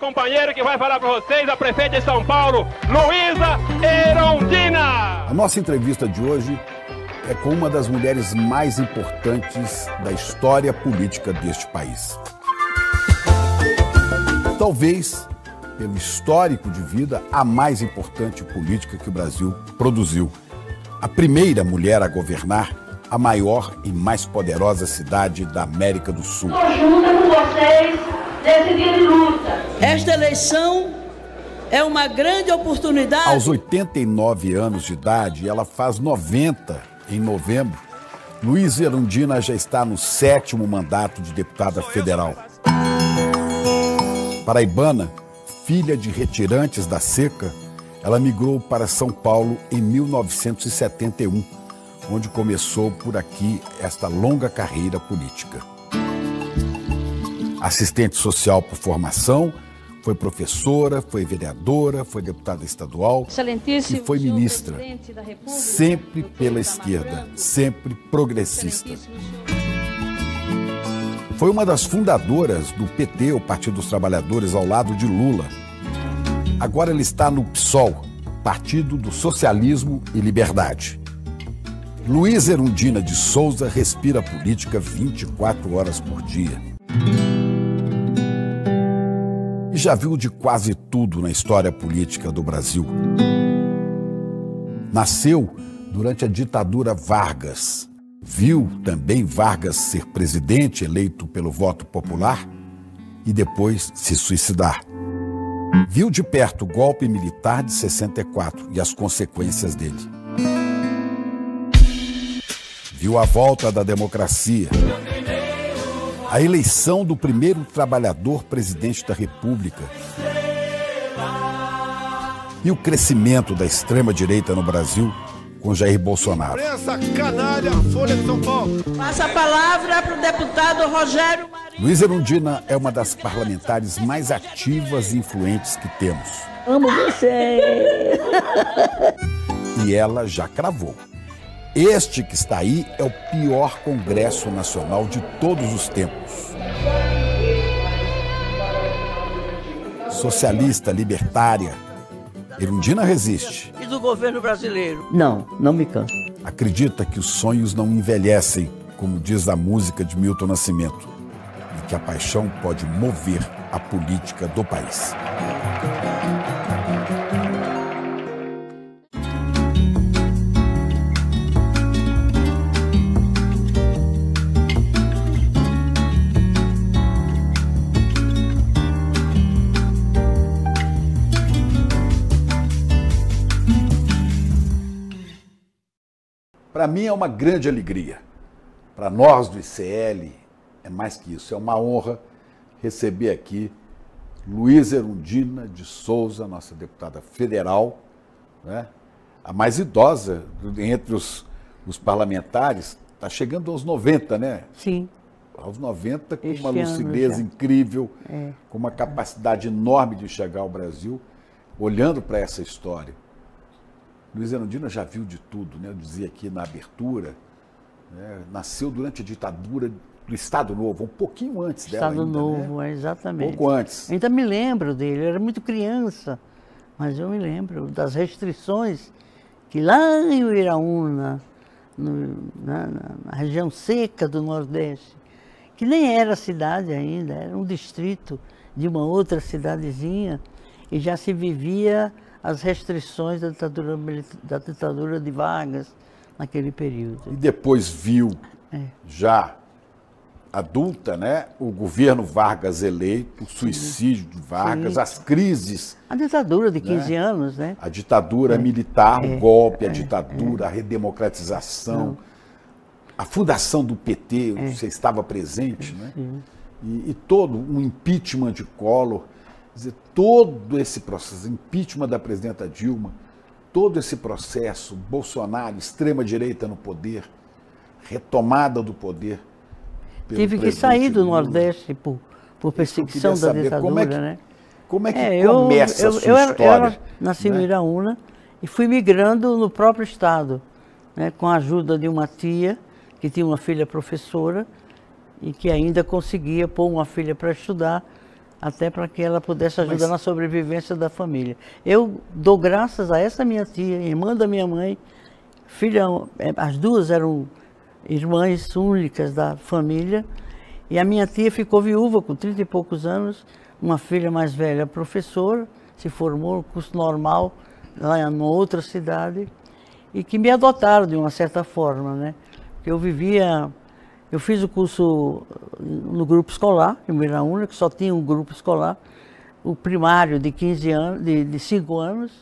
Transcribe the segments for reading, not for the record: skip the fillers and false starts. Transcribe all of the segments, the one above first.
Companheiro que vai falar para vocês, a prefeita de São Paulo, Luísa Erundina. A nossa entrevista de hoje é com uma das mulheres mais importantes da história política deste país. Talvez, pelo histórico de vida, a mais importante política que o Brasil produziu. A primeira mulher a governar a maior e mais poderosa cidade da América do Sul. Estou junto com vocês nesse dia de luta. Esta eleição é uma grande oportunidade. Aos 89 anos de idade, ela faz 90 em novembro. Luísa Erundina já está no 7º mandato de deputada federal. Paraibana, filha de retirantes da seca, ela migrou para São Paulo em 1971, onde começou por aqui esta longa carreira política. Assistente social por formação, foi professora, foi vereadora, foi deputada estadual e foi ministra, sempre pela esquerda, sempre progressista. Foi uma das fundadoras do PT, o Partido dos Trabalhadores, ao lado de Lula. Agora ela está no PSOL, Partido do Socialismo e Liberdade. Luísa Erundina de Souza respira política 24 horas por dia. E já viu de quase tudo na história política do Brasil. Nasceu durante a ditadura Vargas. Viu também Vargas ser presidente eleito pelo voto popular e depois se suicidar. Viu de perto o golpe militar de 64 e as consequências dele. Viu a volta da democracia, a eleição do primeiro trabalhador presidente da República e o crescimento da extrema-direita no Brasil com Jair Bolsonaro. Essa canalha, Folha de São Paulo. Passa a palavra para o deputado Rogério Marinho. Luísa Erundina é uma das parlamentares mais ativas e influentes que temos. Amo você. E ela já cravou. Este que está aí é o pior Congresso Nacional de todos os tempos. Socialista, libertária, Erundina resiste. E do governo brasileiro? Não, não me canso. Acredita que os sonhos não envelhecem, como diz a música de Milton Nascimento, e que a paixão pode mover a política do país. Para mim é uma grande alegria. Para nós do ICL é mais que isso, é uma honra receber aqui Luísa Erundina de Souza, nossa deputada federal, né? A mais idosa entre os parlamentares, está chegando aos 90, né? Sim. Aos 90, com Este uma lucidez incrível, com uma capacidade enorme de enxergar o Brasil, olhando para essa história. Luísa Erundina já viu de tudo, né? Eu dizia aqui na abertura, né? Nasceu durante a ditadura do Estado Novo, um pouquinho antes dela Estado ainda, Novo, né? exatamente. Pouco antes. Ainda me lembro dele, eu era muito criança, mas eu me lembro das restrições que lá em Uiraúna, na região seca do Nordeste, que nem era cidade ainda, era um distrito de uma outra cidadezinha, e já se vivia as restrições da ditadura de Vargas naquele período. E depois viu, já adulta, né, o governo Vargas eleito, o suicídio de Vargas, as crises. A ditadura de 15 anos, né? A ditadura militar, o golpe, a ditadura, a redemocratização, a fundação do PT, você estava presente, né? E todo um impeachment de Collor. Quer dizer, todo esse processo, impeachment da presidenta Dilma, todo esse processo, Bolsonaro, extrema-direita no poder, retomada do poder. Tive que sair do Nordeste por perseguição da ditadura, né? Como é que começa a sua história? Eu nasci em Uiraúna e fui migrando no próprio estado, né, com a ajuda de uma tia, que tinha uma filha professora, e que ainda conseguia pôr uma filha para estudar até para que ela pudesse ajudar na sobrevivência da família. Eu dou graças a essa minha tia, irmã da minha mãe, filha, as duas eram irmãs únicas da família, e a minha tia ficou viúva com 30 e poucos anos, uma filha mais velha professora, se formou no curso normal, lá em outra cidade, e que me adotaram de uma certa forma, né? Eu fiz o curso no grupo escolar, em Uiraúna, que só tinha um grupo escolar, o primário de 15 anos, de 5 anos,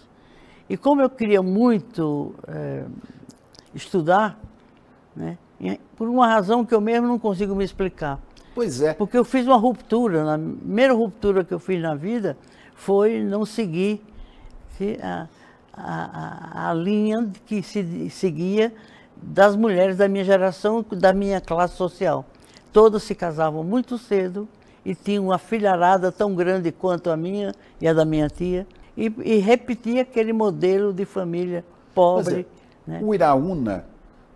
e como eu queria muito estudar, né? Por uma razão que eu mesmo não consigo me explicar. Pois é. Porque eu fiz uma ruptura, a primeira ruptura que eu fiz na vida foi não seguir a linha que se seguia das mulheres da minha geração, da minha classe social. Todas se casavam muito cedo e tinham uma filharada tão grande quanto a minha e a da minha tia, e repetia aquele modelo de família pobre. Né? O Uiraúna,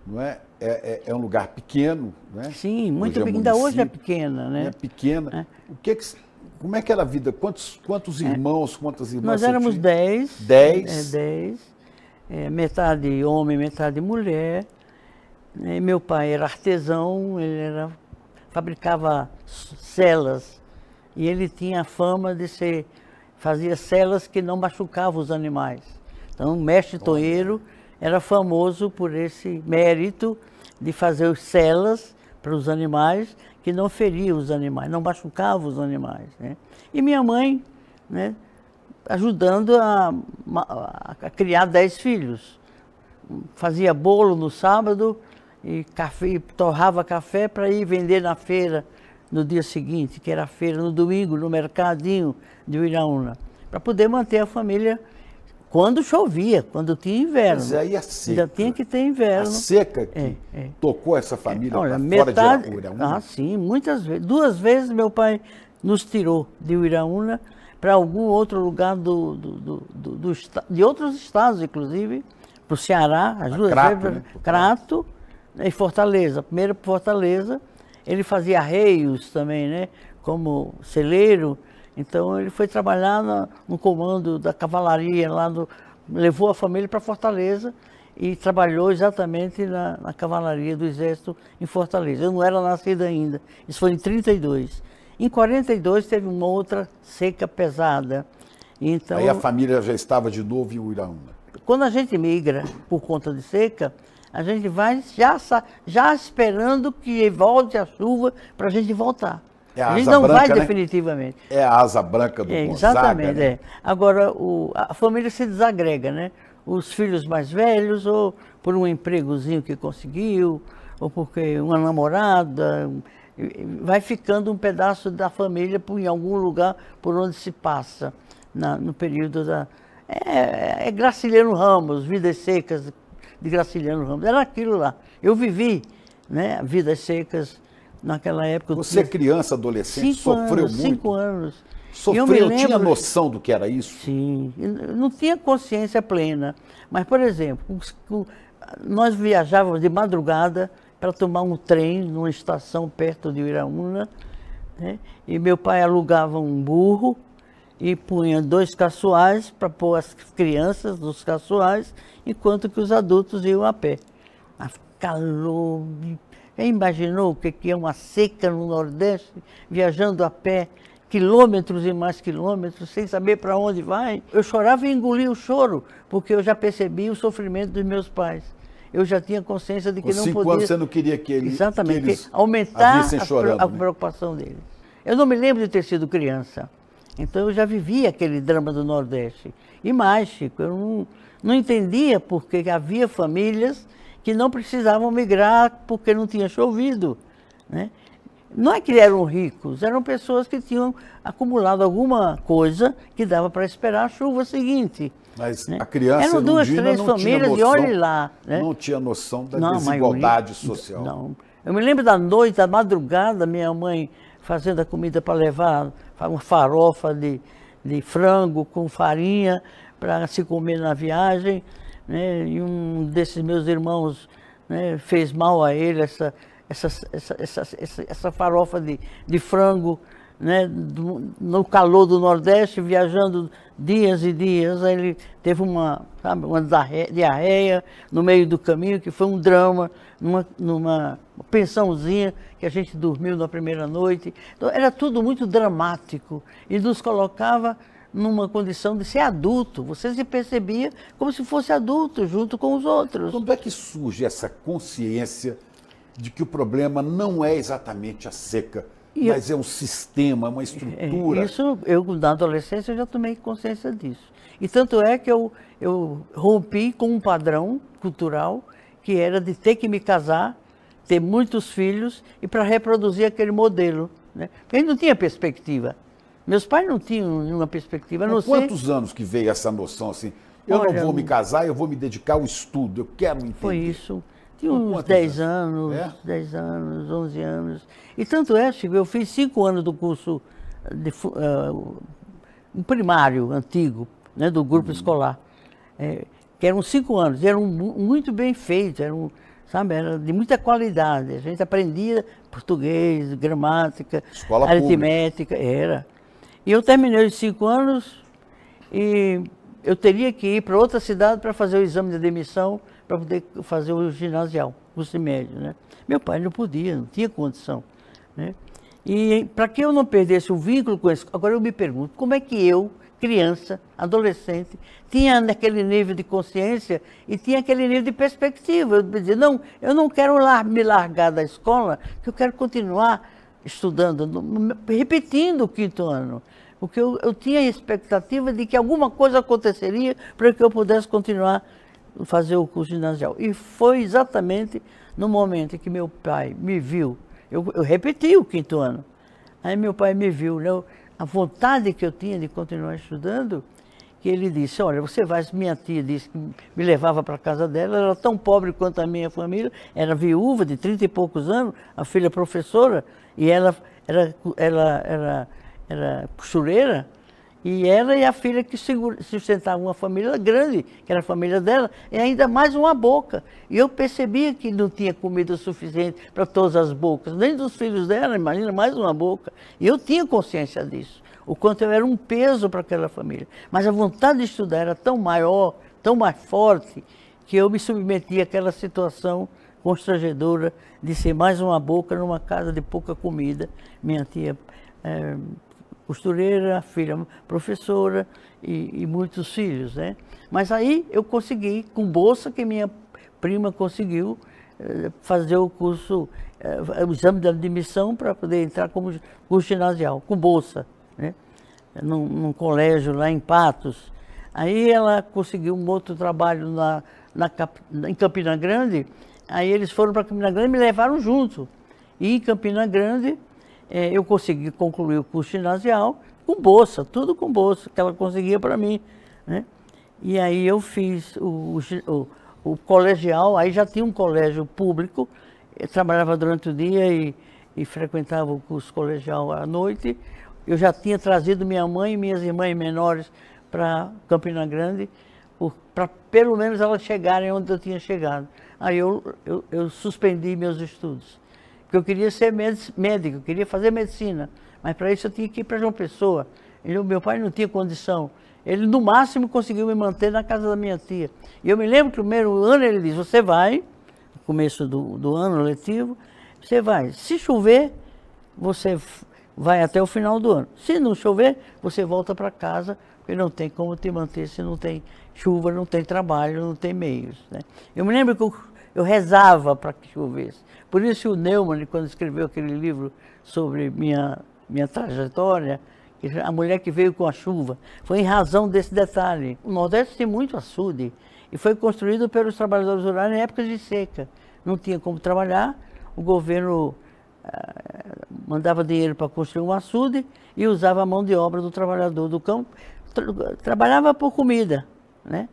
não é? É um lugar pequeno, né? Sim, muito pequeno. Ainda hoje é pequena, né? É pequena. Como é que era a vida? Quantos irmãos, quantas irmãs? Nós éramos 10. 10? 10. Metade homem, metade mulher. Meu pai era artesão, fabricava celas. E ele tinha a fama de fazia celas que não machucavam os animais. Então, o mestre toeiro era famoso por esse mérito de fazer celas para os animais que não feriam os animais, não machucavam os animais, né? E minha mãe, né, ajudando a criar 10 filhos. Fazia bolo no sábado e torrava café para ir vender na feira no dia seguinte, que era a feira no domingo, no mercadinho de Uiraúna, para poder manter a família. Quando chovia, quando tinha inverno. Mas aí a seca. Já tinha que ter inverno. A seca que tocou essa família para fora de Uiraúna? Ah, sim, muitas vezes. 2 vezes meu pai nos tirou de Uiraúna para algum outro lugar de outros estados, inclusive, para o Ceará, as duas vezes, né? Crato e Fortaleza. Primeiro para Fortaleza, ele fazia arreios também, né? Como celeiro. Então ele foi trabalhar no comando da cavalaria, levou a família para Fortaleza e trabalhou exatamente na cavalaria do Exército em Fortaleza. Eu não era nascida ainda, isso foi em 32. Em 42 teve uma outra seca pesada. Então, aí a família já estava de novo em Uiraúna. Quando a gente migra por conta de seca, a gente vai já esperando que volte a chuva para a gente voltar. A gente não vai definitivamente. É a asa branca do Gonzaga. Exatamente, né? Agora, a família se desagrega, né? Os filhos mais velhos, ou por um empregozinho que conseguiu, ou porque uma namorada, vai ficando um pedaço da família em algum lugar por onde se passa, no período da... Graciliano Ramos, Vidas Secas de Graciliano Ramos, era aquilo lá. Eu vivi, né, Vidas Secas naquela época. Você criança, adolescente, sofreu muito? 5 anos. Sofreu, tinha noção do que era isso? Sim, eu não tinha consciência plena. Mas, por exemplo, nós viajávamos de madrugada para tomar um trem numa estação perto de Uiraúna, né? E meu pai alugava um burro e punha 2 caçoais para pôr as crianças dos caçoais, enquanto que os adultos iam a pé. Calor. Já imaginou o que é uma seca no Nordeste, viajando a pé, quilômetros e mais quilômetros, sem saber para onde vai? Eu chorava e engolia o choro, porque eu já percebi o sofrimento dos meus pais. Eu já tinha consciência de que não podia... Com 5 anos você não queria que eles... Exatamente, aumentar a preocupação deles. Eu não me lembro de ter sido criança, então eu já vivia aquele drama do Nordeste. E mais, Chico, eu não entendia porque havia famílias que não precisavam migrar porque não tinha chovido, né? Não é que eram ricos, eram pessoas que tinham acumulado alguma coisa que dava para esperar a chuva seguinte. Mas, né, a criança eram 2, 3 famílias e olhe lá, né? Não tinha noção da desigualdade social. Não. Eu me lembro da noite, da madrugada, minha mãe fazendo a comida para levar, uma farofa de frango com farinha para se comer na viagem, né? E um desses meus irmãos, né, fez mal a ele essa farofa de frango né, no calor do Nordeste, viajando dias e dias. Aí ele teve uma diarreia no meio do caminho, que foi um drama, numa pensãozinha que a gente dormiu na primeira noite. Então, era tudo muito dramático e nos colocava numa condição de ser adulto. Você se percebia como se fosse adulto, junto com os outros. Quando é que surge essa consciência de que o problema não é exatamente a seca, mas é um sistema, uma estrutura? Isso, eu na adolescência já tomei consciência disso. E tanto é que eu rompi com um padrão cultural que era de ter que me casar, ter muitos filhos e para reproduzir aquele modelo, né? Porque a gente não tinha perspectiva. Meus pais não tinham nenhuma perspectiva. Há quantos anos que veio essa noção assim? Eu não vou me casar, eu vou me dedicar ao estudo, eu quero entender. Foi isso. Tinha uns 10 anos, 10 anos, 11 anos. E tanto é, Chico, eu fiz 5 anos do curso primário, antigo, né, do grupo escolar. Que eram 5 anos, eram muito bem feitos, sabe, era de muita qualidade. A gente aprendia português, gramática, aritmética, era. E eu terminei os 5 anos e eu teria que ir para outra cidade para fazer o exame de admissão, para poder fazer o ginasial, curso médio, né? Meu pai não podia, não tinha condição, né? E para que eu não perdesse o vínculo com isso, agora eu me pergunto, como é que eu, criança, adolescente, tinha aquele nível de consciência e tinha aquele nível de perspectiva? Eu dizia, não, eu não quero me largar da escola, que eu quero continuar estudando, repetindo o 5º ano. Porque eu tinha a expectativa de que alguma coisa aconteceria para que eu pudesse continuar a fazer o curso ginasial. E foi exatamente no momento em que meu pai me viu, eu repeti o 5º ano, aí meu pai me viu, né, a vontade que eu tinha de continuar estudando, que ele disse, olha, você vai, minha tia disse que me levava para a casa dela, ela era tão pobre quanto a minha família, era viúva de 30 e poucos anos, a filha professora, e ela era costureira, e ela e a filha que sustentavam uma família grande, que era a família dela, e ainda mais uma boca. E eu percebia que não tinha comida suficiente para todas as bocas, nem dos filhos dela, imagina, mais uma boca. E eu tinha consciência disso, o quanto eu era um peso para aquela família. Mas a vontade de estudar era tão maior, tão mais forte, que eu me submeti àquela situação constrangedora de ser mais uma boca numa casa de pouca comida. Minha tia costureira, filha professora e muitos filhos, né? Mas aí eu consegui, com bolsa que minha prima conseguiu, fazer o curso, o exame de admissão para poder entrar como curso ginasial, com bolsa, né? Num colégio lá em Patos. Aí ela conseguiu um outro trabalho em Campina Grande, aí eles foram para Campina Grande e me levaram junto. E em Campina Grande, eu consegui concluir o curso ginasial com bolsa, tudo com bolsa, que ela conseguia para mim, né? E aí eu fiz o colegial, aí já tinha um colégio público, eu trabalhava durante o dia e frequentava o curso colegial à noite. Eu já tinha trazido minha mãe e minhas irmãs menores para Campina Grande, para pelo menos elas chegarem onde eu tinha chegado. Aí eu suspendi meus estudos. Porque eu queria ser médico, eu queria fazer medicina, mas para isso eu tinha que ir para João Pessoa. Meu pai não tinha condição. Ele, no máximo, conseguiu me manter na casa da minha tia. E eu me lembro que no primeiro ano ele disse, você vai, no começo do ano letivo, você vai. Se chover, você vai até o final do ano. Se não chover, você volta para casa, porque não tem como te manter se não tem chuva, não tem trabalho, não tem meios, né? Eu me lembro que eu rezava para que chovesse. Por isso o Neumann, quando escreveu aquele livro sobre minha trajetória, a mulher que veio com a chuva, foi em razão desse detalhe. O Nordeste tem muito açude e foi construído pelos trabalhadores rurais em épocas de seca. Não tinha como trabalhar, o governo mandava dinheiro para construir um açude e usava a mão de obra do trabalhador do campo, trabalhava por comida, né?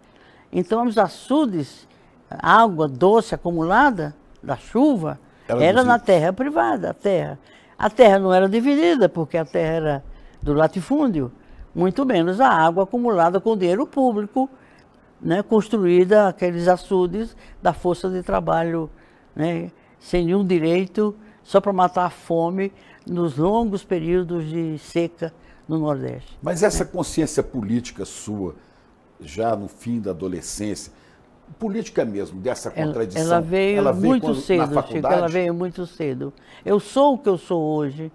Então os açudes, a água doce acumulada da chuva, era na terra privada, a terra não era dividida, porque a terra era do latifúndio, muito menos a água acumulada com dinheiro público, né, construída aqueles açudes da força de trabalho, né, sem nenhum direito, só para matar a fome nos longos períodos de seca no Nordeste. Mas essa consciência política sua, já no fim da adolescência, política mesmo, dessa contradição, ela veio muito cedo, na Chico, ela veio muito cedo. Eu sou o que eu sou hoje,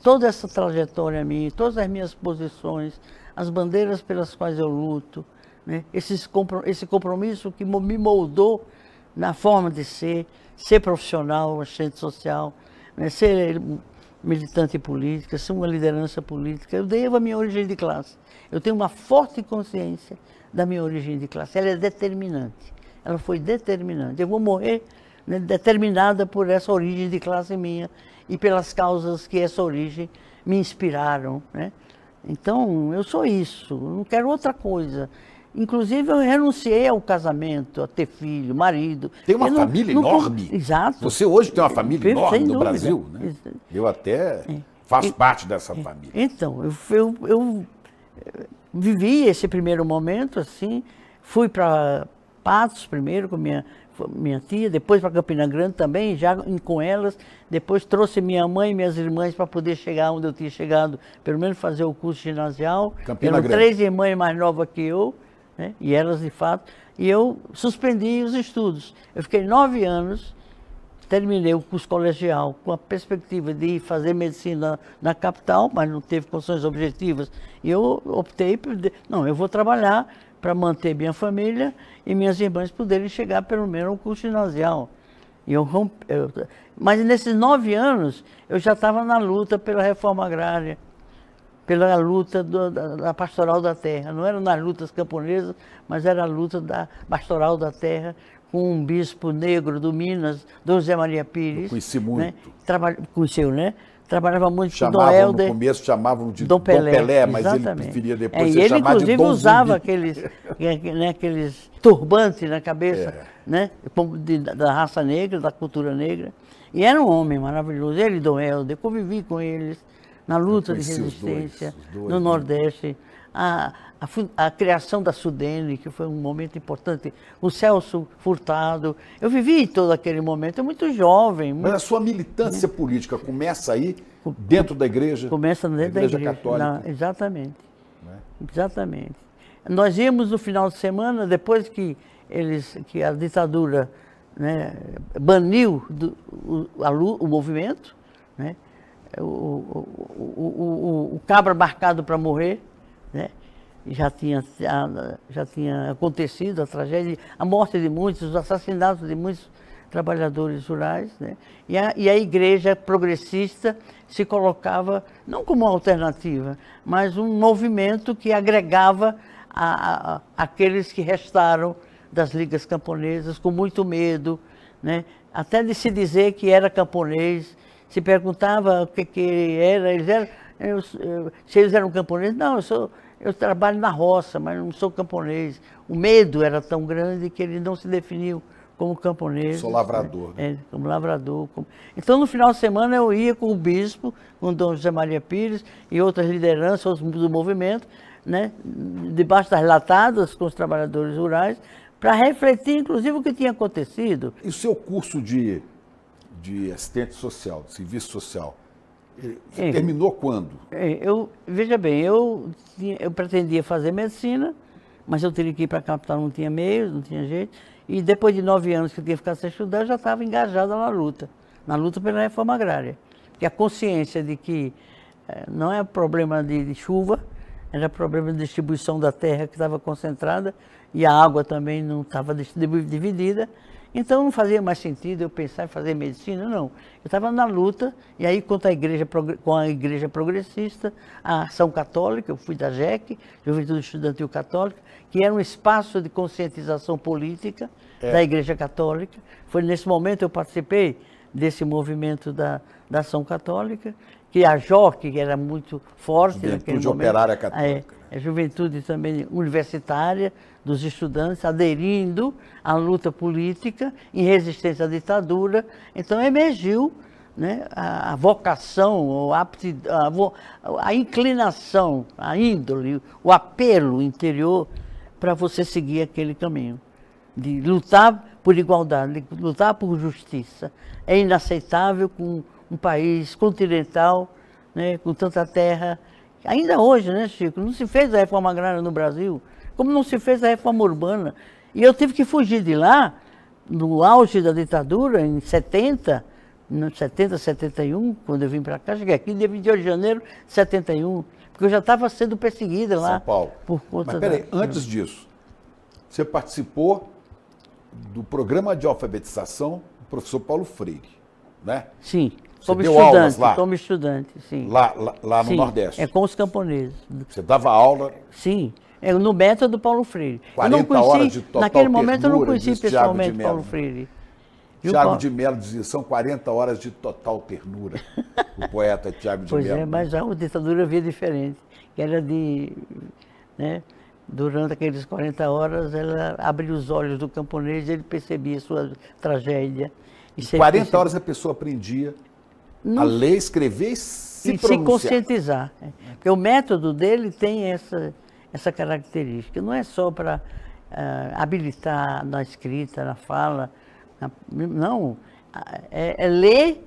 toda essa trajetória minha, todas as minhas posições, as bandeiras pelas quais eu luto, né? Esse compromisso que me moldou na forma de ser profissional, assistente social, né? Ser militante política, ser uma liderança política. Eu devo a minha origem de classe. Eu tenho uma forte consciência da minha origem de classe. Ela é determinante. Ela foi determinante. Eu vou morrer, né, determinada por essa origem de classe minha e pelas causas que essa origem me inspiraram, né? Então, eu sou isso, eu não quero outra coisa. Inclusive, eu renunciei ao casamento, a ter filho, marido. Tem uma família enorme. Exato. Você hoje tem uma família enorme no dúvida. Brasil, né? Eu até faço parte dessa família. Então, eu vivi esse primeiro momento, assim, fui para Patos primeiro com minha tia, depois para Campina Grande também, já com elas, depois trouxe minha mãe e minhas irmãs para poder chegar onde eu tinha chegado, pelo menos fazer o curso ginasial. Campina Eram Grande. 3 irmãs mais novas que eu, né? E elas de fato, e eu suspendi os estudos. Eu fiquei 9 anos, terminei o curso colegial com a perspectiva de ir fazer medicina na capital, mas não teve condições objetivas. E eu optei por, não, eu vou trabalhar para manter minha família e minhas irmãs poderem chegar pelo menos ao curso ginasial. Mas nesses 9 anos eu já estava na luta pela reforma agrária, pela luta da pastoral da terra. Não era nas lutas camponesas, mas era a luta da pastoral da terra, com um bispo negro do Minas, Dom José Maria Pires. Eu conheci muito. Né? Conheceu, né? Trabalhava muito com Dom Chamavam Helder. no começo, chamavam de Dom Pelé, mas ele preferia depois ser ele, chamado de inclusive, Dom usava Zumbi. aqueles turbantes na cabeça, né? Da raça negra, da cultura negra. E era um homem maravilhoso. Ele e Dom Helder, convivi com eles na luta de resistência os dois, no Nordeste. A criação da Sudene, que foi um momento importante, o Celso Furtado. Eu vivi todo aquele momento, eu muito jovem. Mas a sua militância política começa aí, dentro da igreja? Começa dentro da igreja católica. Exatamente. Né? Exatamente. Nós íamos no final de semana, depois que a ditadura, né, baniu o movimento, né, o cabra marcado para morrer, né? Já tinha acontecido a tragédia, a morte de muitos, os assassinatos de muitos trabalhadores rurais, né? E a igreja progressista se colocava não como uma alternativa, mas um movimento que agregava aqueles que restaram das ligas camponesas com muito medo, né? Até de se dizer que era camponês. Se perguntava o que era, se eles eram camponeses, não, eu trabalho na roça, mas não sou camponês. O medo era tão grande que eles não se definiam como camponeses. Sou lavrador. Né? Como lavrador. Então, no final de semana, eu ia com o bispo, com o Dom José Maria Pires e outras lideranças do movimento, né? Debaixo das latadas com os trabalhadores rurais, para refletir, inclusive, o que tinha acontecido. E o seu curso de assistente social, de serviço social, terminou quando? Veja bem, eu pretendia fazer medicina, mas eu teria que ir para a capital, não tinha meios, não tinha jeito. E depois de 9 anos que eu tinha ficado sem estudar, eu já estava engajada na luta pela reforma agrária. Porque a consciência de que não é problema de chuva, era problema de distribuição da terra que estava concentrada e a água também não estava dividida. Então não fazia mais sentido eu pensar em fazer medicina, não. Eu estava na luta, e aí com a igreja progressista, a Ação Católica, eu fui da JEC, Juventude Estudantil Católica, que era um espaço de conscientização política da Igreja Católica. Foi nesse momento que eu participei desse movimento da Ação Católica, que a JOC, que era muito forte naquele momento. Juventude Operária Católica. A juventude também universitária, dos estudantes, aderindo à luta política em resistência à ditadura. Então emergiu, né, a vocação, a inclinação, a índole, o apelo interior para você seguir aquele caminho, de lutar por igualdade, de lutar por justiça. É inaceitável com um país continental, né, com tanta terra. Ainda hoje, né, Chico, não se fez a reforma agrária no Brasil, como não se fez a reforma urbana. E eu tive que fugir de lá, no auge da ditadura, em 70, 71, quando eu vim para cá, cheguei aqui dia 28 de janeiro de 71, porque eu já estava sendo perseguida lá. São Paulo. Por conta Mas peraí, antes disso, você participou do programa de alfabetização do professor Paulo Freire, né? Sim, Você deu aulas lá? como estudante, sim. Lá no Sim, Nordeste? é com os camponeses. Você dava aula? Sim, no método Paulo Freire. 40 horas de total naquele momento eu não ternura, conheci diz Tiago pessoalmente de Mello. Paulo Freire. E o Tiago Paulo- de Mello dizia, são 40 horas de total ternura. O poeta Tiago de Pois Mello. é, mas a ditadura via diferente, que era né, durante aqueles 40 horas, ela abria os olhos do camponês e ele percebia sua tragédia. E se ele 40 percebia- horas a pessoa aprendia Não- a ler, escrever e se e se pronunciar. conscientizar. Porque o método dele tem essa característica. Não é só para habilitar na escrita, na fala. Não. É ler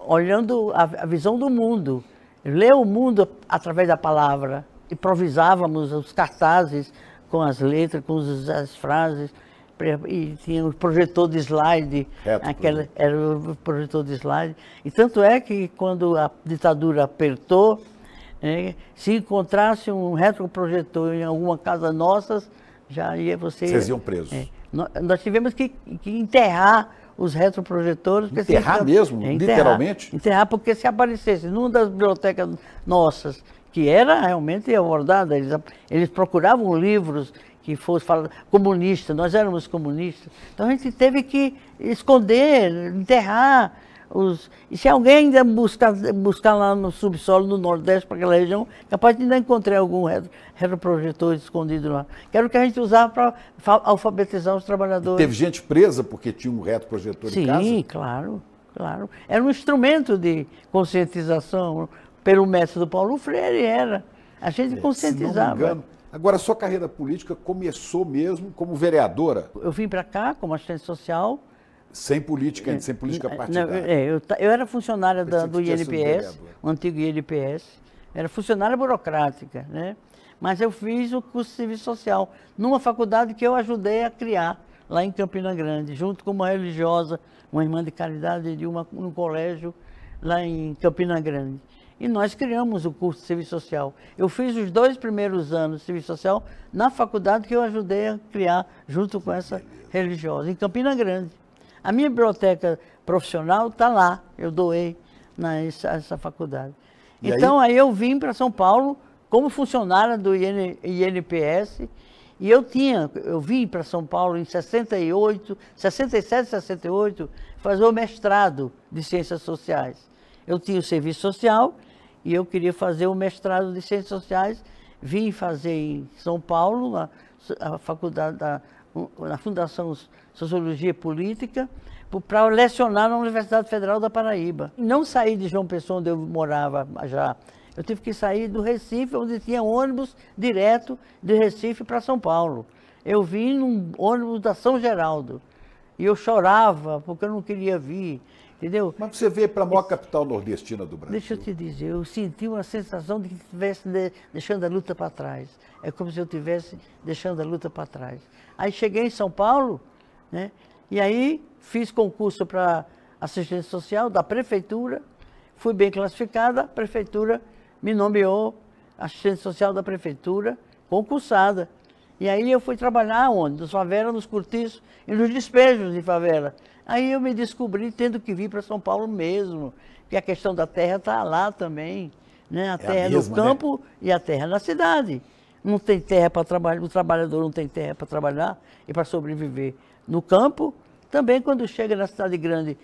olhando a visão do mundo. Ler o mundo através da palavra. Improvisávamos os cartazes com as letras, com as frases. E tinha o projetor de slide, era o projetor de slide. E tanto é que quando a ditadura apertou, se encontrasse um retroprojetor em alguma casa nossas, já ia você... Vocês iam presos. Nós tivemos que enterrar os retroprojetores. porque Enterrar mesmo? Literalmente? Enterrar, porque se aparecesse numa das bibliotecas nossas, que era realmente abordada, eles procuravam livros que fosse falar comunista, nós éramos comunistas. Então a gente teve que esconder, enterrar os... E se alguém ainda buscar lá no subsolo, no Nordeste, para aquela região, capaz de ainda encontrar algum retroprojetor escondido lá. Que era o que a gente usava para alfabetizar os trabalhadores. Teve gente presa porque tinha um retroprojetor em casa? Sim, claro. Era um instrumento de conscientização pelo método Paulo Freire, era. A gente conscientizava. Se não me engano. Agora, a sua carreira política começou mesmo como vereadora? Eu vim para cá como assistente social. Sem política partidária? Eu era funcionária do que tinha sido INPS, vereadora. o antigo INPS. Era funcionária burocrática, né? Mas eu fiz o curso de serviço social numa faculdade que eu ajudei a criar, lá em Campina Grande, junto com uma religiosa, uma irmã de caridade de um colégio lá em Campina Grande. E nós criamos o curso de serviço social. Eu fiz os 2 primeiros anos de serviço social na faculdade que eu ajudei a criar junto com essa religiosa, em Campina Grande. A minha biblioteca profissional está lá, eu doei nessa faculdade. E então aí eu vim para São Paulo como funcionária do INPS e eu vim para São Paulo em 67, 68, fazer o mestrado de Ciências Sociais. Eu tinha o serviço social e eu queria fazer o mestrado de Ciências Sociais. Vim fazer em São Paulo, a faculdade na Fundação Sociologia e Política, para lecionar na Universidade Federal da Paraíba. Não saí de João Pessoa, onde eu morava já. Eu tive que sair do Recife, onde tinha ônibus direto de Recife para São Paulo. Eu vim num ônibus da São Geraldo. E eu chorava, porque eu não queria vir, entendeu? Mas você veio para a maior capital nordestina do Brasil. Deixa eu te dizer, eu senti uma sensação de que estivesse deixando a luta para trás. É como se eu estivesse deixando a luta para trás. Aí cheguei em São Paulo, né? E aí fiz concurso para assistente social da prefeitura, fui bem classificada, a prefeitura me nomeou assistente social da prefeitura, concursada. E aí eu fui trabalhar onde? Nas favelas, nos cortiços e nos despejos de favela. Aí eu me descobri tendo que vir para São Paulo mesmo, porque a questão da terra está lá também, né? A terra no campo, né? E a terra na cidade. Não tem terra para trabalhar, o trabalhador não tem terra para trabalhar e para sobreviver. No campo, também quando chega na cidade grande,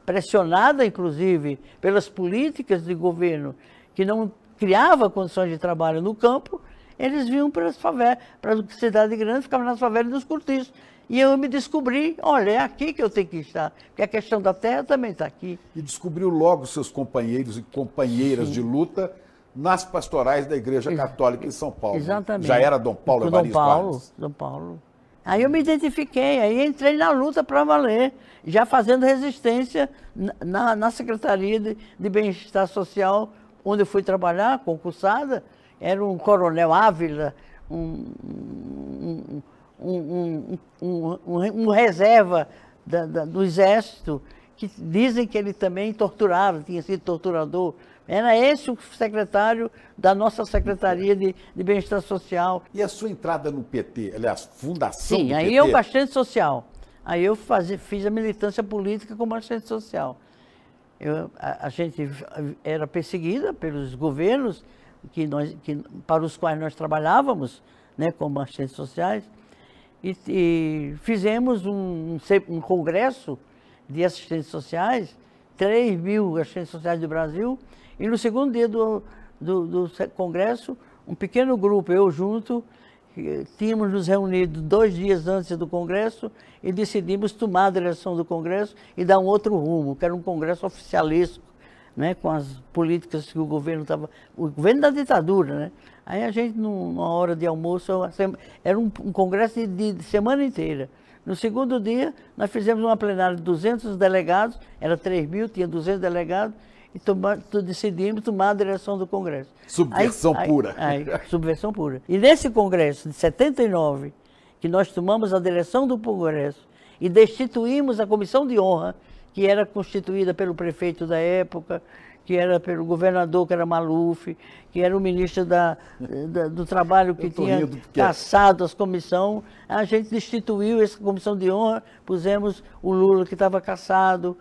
pressionada inclusive pelas políticas de governo que não criava condições de trabalho no campo, eles vinham para as favelas, para a cidade grande, ficavam nas favelas e nos cortiços. E eu me descobri, olha, é aqui que eu tenho que estar, porque a questão da terra também está aqui. E descobriu logo seus companheiros e companheiras de luta nas pastorais da Igreja Católica em São Paulo. Exatamente. Já era Dom Paulo Evaristo Arnes. Dom Paulo. Aí eu me identifiquei, aí entrei na luta para valer, já fazendo resistência na Secretaria de Bem-Estar Social, onde eu fui trabalhar, concursada. Era um coronel Ávila, um reserva do Exército, que dizem que ele também torturava, tinha sido torturador. Era esse o secretário da nossa Secretaria de Bem-Estar Social. E a sua entrada no PT, aliás, fundação do Sim, aí PT? eu assistente social. Aí eu fiz a militância política como assistente social. A gente era perseguida pelos governos para os quais nós trabalhávamos, né, como assistentes sociais, e fizemos um congresso de assistentes sociais, 3.000 assistentes sociais do Brasil, e no segundo dia do congresso, um pequeno grupo, eu junto, tínhamos nos reunido 2 dias antes do congresso e decidimos tomar a direção do congresso e dar um outro rumo, que era um congresso oficialístico, né, com as políticas que o governo estava... O governo da ditadura, né? Aí a gente, numa hora de almoço, era um congresso de semana inteira. No segundo dia, nós fizemos uma plenária de 200 delegados, era 3.000, tinha 200 delegados, e decidimos tomar a direção do congresso. Subversão pura. Subversão pura. E nesse congresso de 79, que nós tomamos a direção do congresso e destituímos a comissão de honra, que era constituída pelo prefeito da época, que era pelo governador, que era Maluf, que era o ministro do Trabalho, que tinha cassado as comissões. A gente destituiu essa comissão de honra, pusemos o Lula, que estava cassado,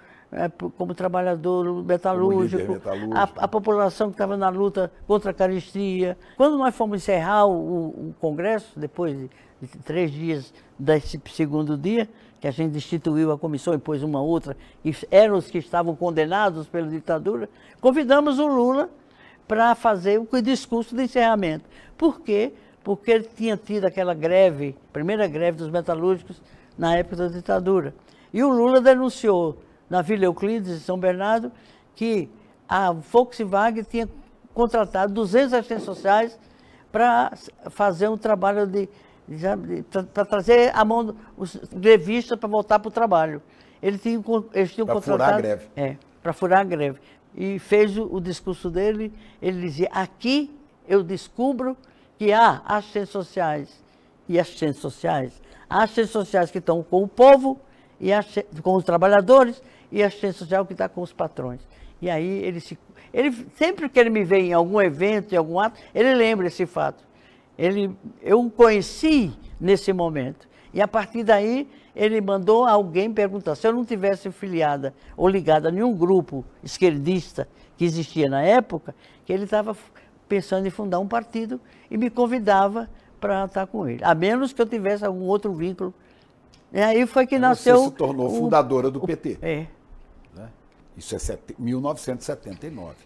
como trabalhador metalúrgico, a população que estava na luta contra a carestia. Quando nós fomos encerrar o congresso, depois de 3 dias desse segundo dia, que a gente destituiu a comissão e pôs uma outra, e eram os que estavam condenados pela ditadura, convidamos o Lula para fazer o discurso de encerramento. Por quê? Porque ele tinha tido aquela greve, primeira greve dos metalúrgicos, na época da ditadura. E o Lula denunciou na Vila Euclides, em São Bernardo, que a Volkswagen tinha contratado 200 assistentes sociais para fazer um trabalho para trazer a mão dos grevistas para voltar para o trabalho. Eles tinham contratado... Para furar a greve. Para furar a greve. E fez o discurso dele, ele dizia, aqui eu descubro que há assistentes sociais e assistentes sociais. Há assistentes sociais que estão com o povo, com os trabalhadores, e assistente social que está com os patrões. E aí ele sempre que ele me vê em algum evento, em algum ato, ele lembra esse fato. Eu o conheci nesse momento. E a partir daí, ele mandou alguém perguntar, se eu não tivesse filiada ou ligada a nenhum grupo esquerdista que existia na época, que ele estava pensando em fundar um partido e me convidava para estar com ele. A menos que eu tivesse algum outro vínculo. E aí foi que nasceu... Você se tornou fundadora do PT. Né? Isso é 1979.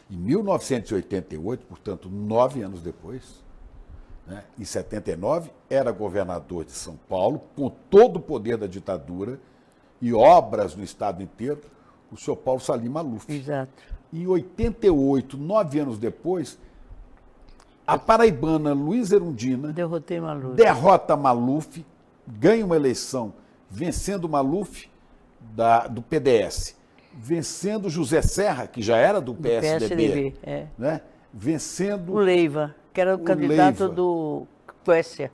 Em 1988, portanto, 9 anos depois, né, em 79, era governador de São Paulo, com todo o poder da ditadura e obras no estado inteiro, o senhor Paulo Salim Maluf. Exato. Em 88, 9 anos depois, a paraibana Luísa Erundina derrota Maluf, ganha uma eleição vencendo Maluf do PDS, vencendo José Serra, que já era do PSDB, né? Vencendo o Leiva, que era o candidato do Quécia.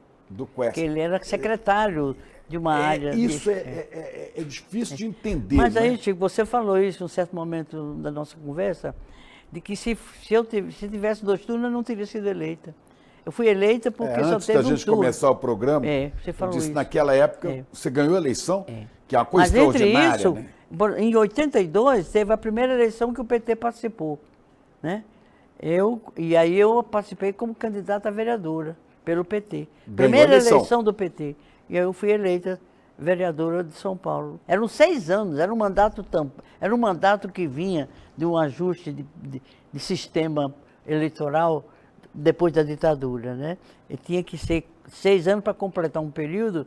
Que ele era secretário de uma área. Isso é difícil de entender. Mas aí, né? Chico, você falou isso em um certo momento da nossa conversa, de que se tivesse 2 turnos, eu não teria sido eleita. Eu fui eleita porque só teve um turno. Antes da gente começar o programa, você falou eu disse, isso. naquela época, você ganhou a eleição, que é uma coisa extraordinária. Mas entre isso, em 82, teve a primeira eleição que o PT participou, né? E aí eu participei como candidata a vereadora pelo PT. Primeira eleição do PT. E aí eu fui eleita vereadora de São Paulo. Eram 6 anos, era um mandato que vinha de um ajuste de sistema eleitoral depois da ditadura, né? E tinha que ser 6 anos para completar um período,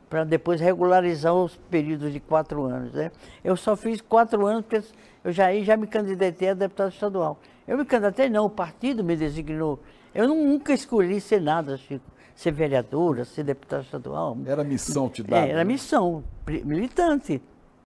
para depois regularizar os períodos de 4 anos, né? Eu só fiz 4 anos porque eu já me candidatei a deputado estadual. Eu me candidatei não, o partido me designou. Eu nunca escolhi ser nada, Chico. ser vereadora, ser deputada estadual. Era missão te dar. Era missão, militante.